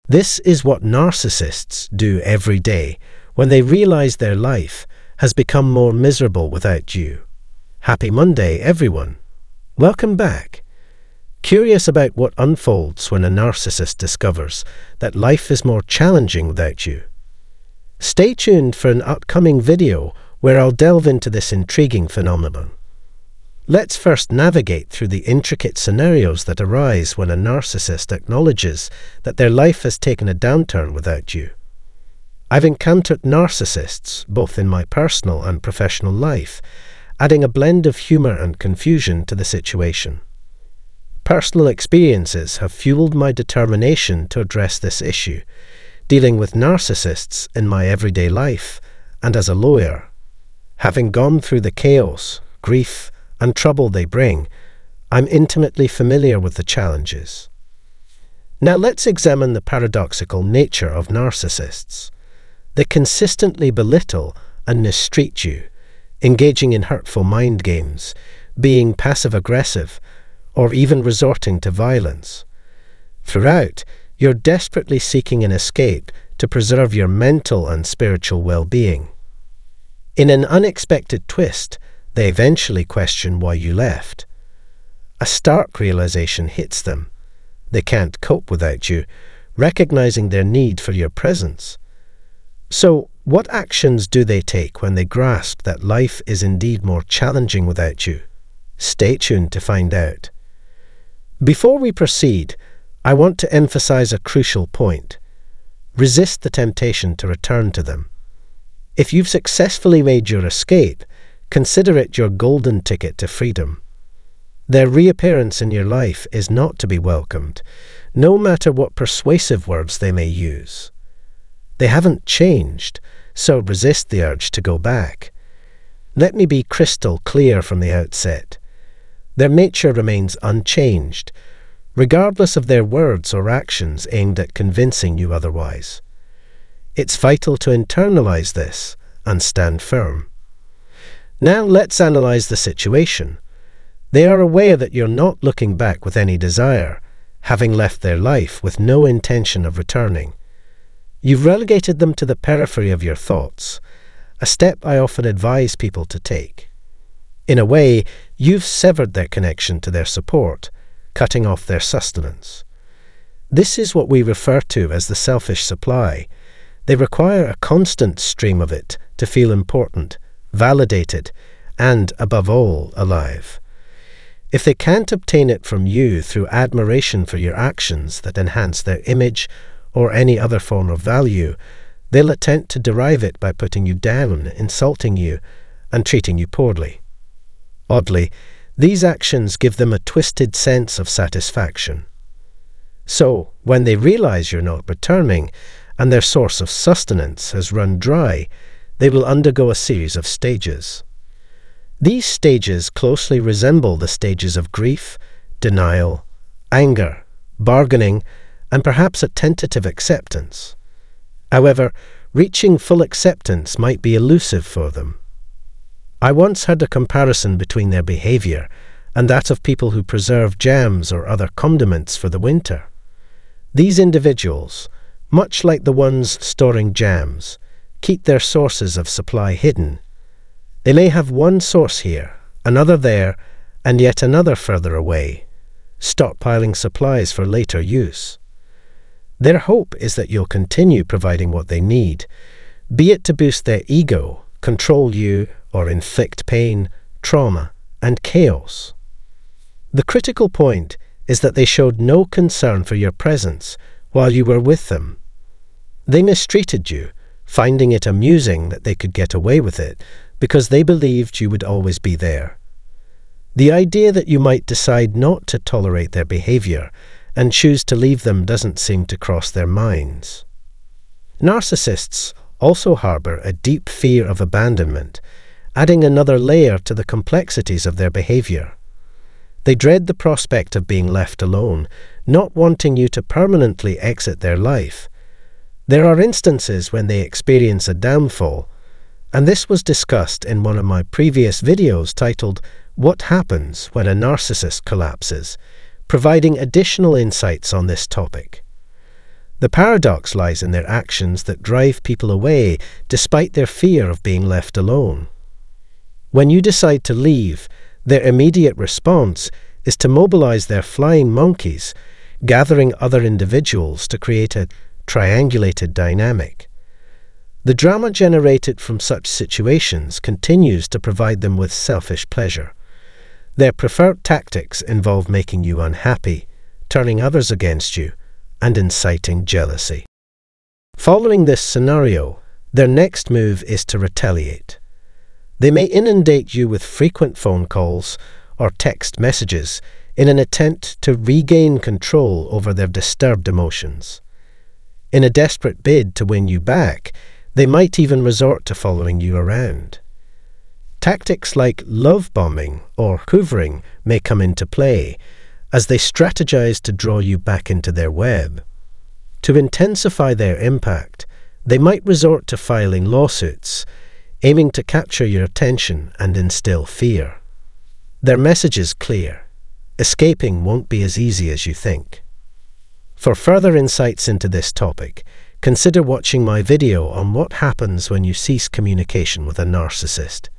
This is what narcissists do every day when they realize their life has become more miserable without you. Happy Monday, everyone. Welcome back. Curious about what unfolds when a narcissist discovers that life is more challenging without you? Stay tuned for an upcoming video where I'll delve into this intriguing phenomenon. Let's first navigate through the intricate scenarios that arise when a narcissist acknowledges that their life has taken a downturn without you. I've encountered narcissists, both in my personal and professional life, adding a blend of humor and confusion to the situation. Personal experiences have fueled my determination to address this issue, dealing with narcissists in my everyday life and as a lawyer. Having gone through the chaos, grief, and trouble they bring, I'm intimately familiar with the challenges. Now let's examine the paradoxical nature of narcissists. They consistently belittle and mistreat you, engaging in hurtful mind games, being passive-aggressive, or even resorting to violence. Throughout, you're desperately seeking an escape to preserve your mental and spiritual well-being. In an unexpected twist, they eventually question why you left. A stark realization hits them. They can't cope without you, recognizing their need for your presence. So, what actions do they take when they grasp that life is indeed more challenging without you? Stay tuned to find out. Before we proceed, I want to emphasize a crucial point. Resist the temptation to return to them. If you've successfully made your escape, consider it your golden ticket to freedom. Their reappearance in your life is not to be welcomed, no matter what persuasive words they may use. They haven't changed, so resist the urge to go back. Let me be crystal clear from the outset. Their nature remains unchanged, regardless of their words or actions aimed at convincing you otherwise. It's vital to internalize this and stand firm. Now let's analyze the situation. They are aware that you're not looking back with any desire, having left their life with no intention of returning. You've relegated them to the periphery of your thoughts, a step I often advise people to take. In a way, you've severed their connection to their support, cutting off their sustenance. This is what we refer to as the selfish supply. They require a constant stream of it to feel important, validated, and, above all, alive. If they can't obtain it from you through admiration for your actions that enhance their image or any other form of value, they'll attempt to derive it by putting you down, insulting you, and treating you poorly. Oddly, these actions give them a twisted sense of satisfaction. So, when they realize you're not returning, and their source of sustenance has run dry, they will undergo a series of stages. These stages closely resemble the stages of grief, denial, anger, bargaining, and perhaps a tentative acceptance. However, reaching full acceptance might be elusive for them. I once heard a comparison between their behavior and that of people who preserve jams or other condiments for the winter. These individuals, much like the ones storing jams, keep their sources of supply hidden. They may have one source here, another there, and yet another further away, stockpiling supplies for later use. Their hope is that you'll continue providing what they need, be it to boost their ego, control you, or inflict pain, trauma, and chaos. The critical point is that they showed no concern for your presence while you were with them. They mistreated you, finding it amusing that they could get away with it because they believed you would always be there. The idea that you might decide not to tolerate their behavior and choose to leave them doesn't seem to cross their minds. Narcissists also harbor a deep fear of abandonment, adding another layer to the complexities of their behavior. They dread the prospect of being left alone, not wanting you to permanently exit their life. There are instances when they experience a downfall, and this was discussed in one of my previous videos titled "What Happens When a Narcissist Collapses?", providing additional insights on this topic. The paradox lies in their actions that drive people away despite their fear of being left alone. When you decide to leave, their immediate response is to mobilize their flying monkeys, gathering other individuals to create a triangulated dynamic. The drama generated from such situations continues to provide them with selfish pleasure. Their preferred tactics involve making you unhappy, turning others against you, and inciting jealousy. Following this scenario, their next move is to retaliate. They may inundate you with frequent phone calls or text messages in an attempt to regain control over their disturbed emotions. In a desperate bid to win you back, they might even resort to following you around. Tactics like love bombing or hoovering may come into play as they strategize to draw you back into their web. To intensify their impact, they might resort to filing lawsuits, aiming to capture your attention and instill fear. Their message is clear: escaping won't be as easy as you think. For further insights into this topic, consider watching my video on what happens when you cease communication with a narcissist.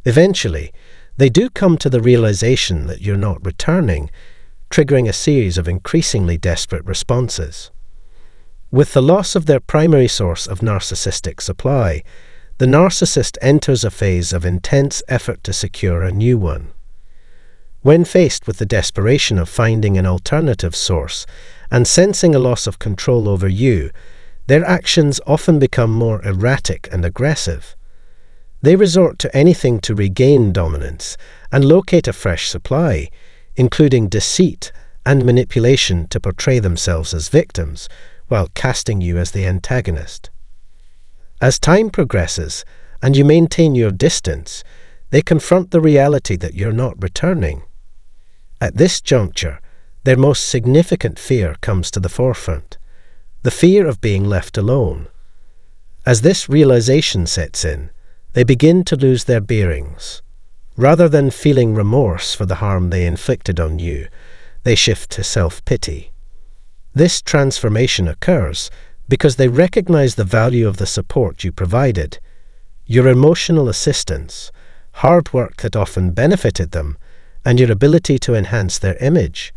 Eventually, they do come to the realization that you're not returning, triggering a series of increasingly desperate responses. With the loss of their primary source of narcissistic supply, the narcissist enters a phase of intense effort to secure a new one. When faced with the desperation of finding an alternative source and sensing a loss of control over you, their actions often become more erratic and aggressive. They resort to anything to regain dominance and locate a fresh supply, including deceit and manipulation to portray themselves as victims, while casting you as the antagonist. As time progresses and you maintain your distance, they confront the reality that you're not returning. At this juncture, their most significant fear comes to the forefront: the fear of being left alone. As this realization sets in, they begin to lose their bearings. Rather than feeling remorse for the harm they inflicted on you, they shift to self-pity. This transformation occurs because they recognize the value of the support you provided, your emotional assistance, hard work that often benefited them, and your ability to enhance their image.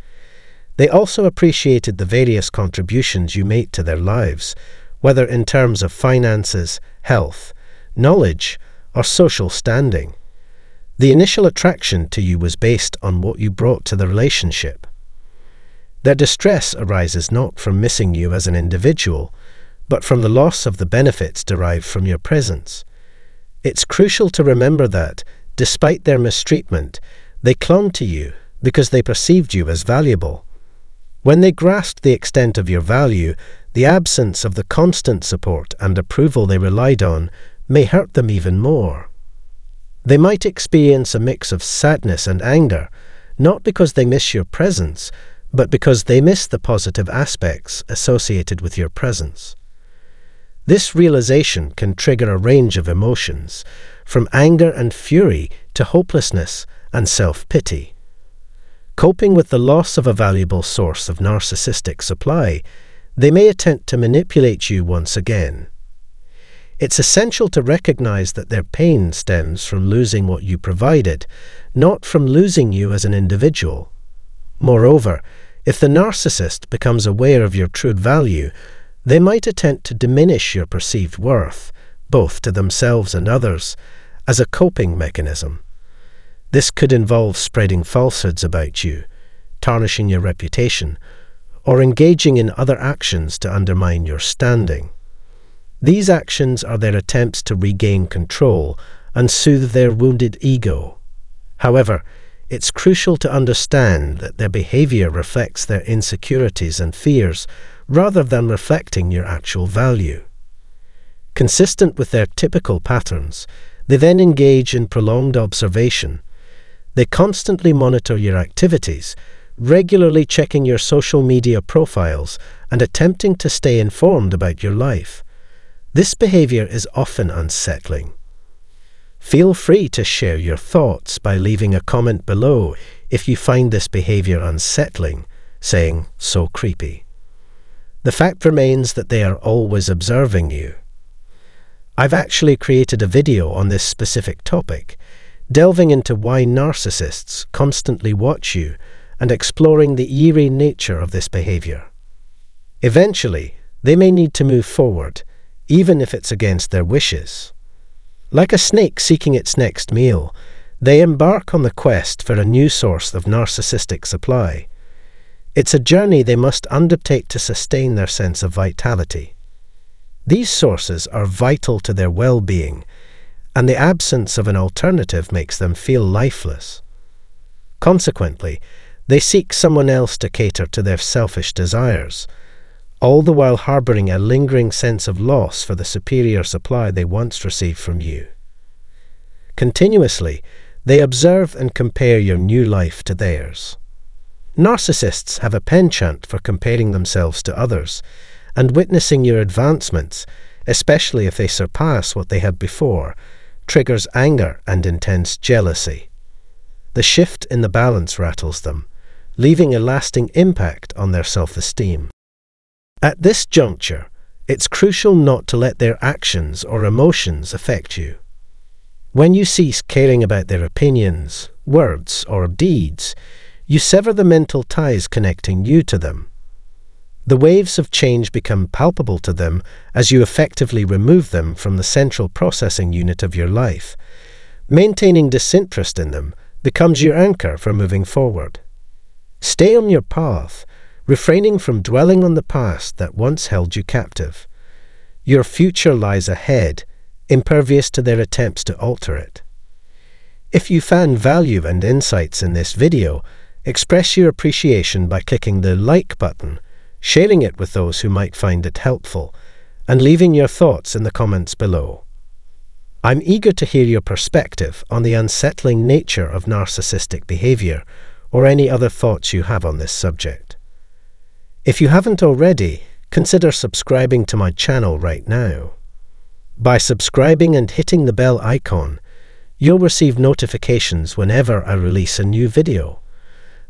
They also appreciated the various contributions you made to their lives, whether in terms of finances, health, knowledge, or social standing. The initial attraction to you was based on what you brought to the relationship. Their distress arises not from missing you as an individual, but from the loss of the benefits derived from your presence. It's crucial to remember that, despite their mistreatment, they clung to you because they perceived you as valuable. When they grasped the extent of your value, the absence of the constant support and approval they relied on may hurt them even more. They might experience a mix of sadness and anger, not because they miss your presence, but because they miss the positive aspects associated with your presence. This realization can trigger a range of emotions, from anger and fury to hopelessness and self-pity. Coping with the loss of a valuable source of narcissistic supply, they may attempt to manipulate you once again. It's essential to recognize that their pain stems from losing what you provided, not from losing you as an individual. Moreover, if the narcissist becomes aware of your true value, they might attempt to diminish your perceived worth, both to themselves and others, as a coping mechanism. This could involve spreading falsehoods about you, tarnishing your reputation, or engaging in other actions to undermine your standing. These actions are their attempts to regain control and soothe their wounded ego. However, it's crucial to understand that their behavior reflects their insecurities and fears rather than reflecting your actual value. Consistent with their typical patterns, they then engage in prolonged observation. They constantly monitor your activities, regularly checking your social media profiles and attempting to stay informed about your life. This behavior is often unsettling. Feel free to share your thoughts by leaving a comment below if you find this behavior unsettling, saying, "So creepy." The fact remains that they are always observing you. I've actually created a video on this specific topic, delving into why narcissists constantly watch you and exploring the eerie nature of this behavior. Eventually, they may need to move forward, even if it's against their wishes. Like a snake seeking its next meal, they embark on the quest for a new source of narcissistic supply. It's a journey they must undertake to sustain their sense of vitality. These sources are vital to their well-being, and the absence of an alternative makes them feel lifeless. Consequently, they seek someone else to cater to their selfish desires, all the while harboring a lingering sense of loss for the superior supply they once received from you. Continuously, they observe and compare your new life to theirs. Narcissists have a penchant for comparing themselves to others, and witnessing your advancements, especially if they surpass what they had before, triggers anger and intense jealousy. The shift in the balance rattles them, leaving a lasting impact on their self-esteem. At this juncture, it's crucial not to let their actions or emotions affect you. When you cease caring about their opinions, words, or deeds, you sever the mental ties connecting you to them. The waves of change become palpable to them as you effectively remove them from the central processing unit of your life. Maintaining disinterest in them becomes your anchor for moving forward. Stay on your path, refraining from dwelling on the past that once held you captive. Your future lies ahead, impervious to their attempts to alter it. If you found value and insights in this video, express your appreciation by clicking the like button, sharing it with those who might find it helpful, and leaving your thoughts in the comments below. I'm eager to hear your perspective on the unsettling nature of narcissistic behavior, or any other thoughts you have on this subject. If you haven't already, consider subscribing to my channel right now. By subscribing and hitting the bell icon, you'll receive notifications whenever I release a new video.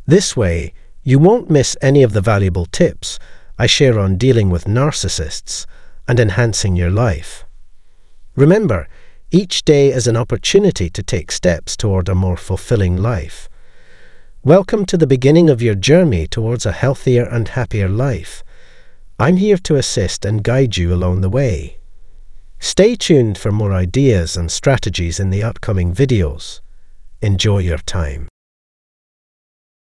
This way, you won't miss any of the valuable tips I share on dealing with narcissists and enhancing your life. Remember, each day is an opportunity to take steps toward a more fulfilling life. Welcome to the beginning of your journey towards a healthier and happier life. I'm here to assist and guide you along the way. Stay tuned for more ideas and strategies in the upcoming videos. Enjoy your time.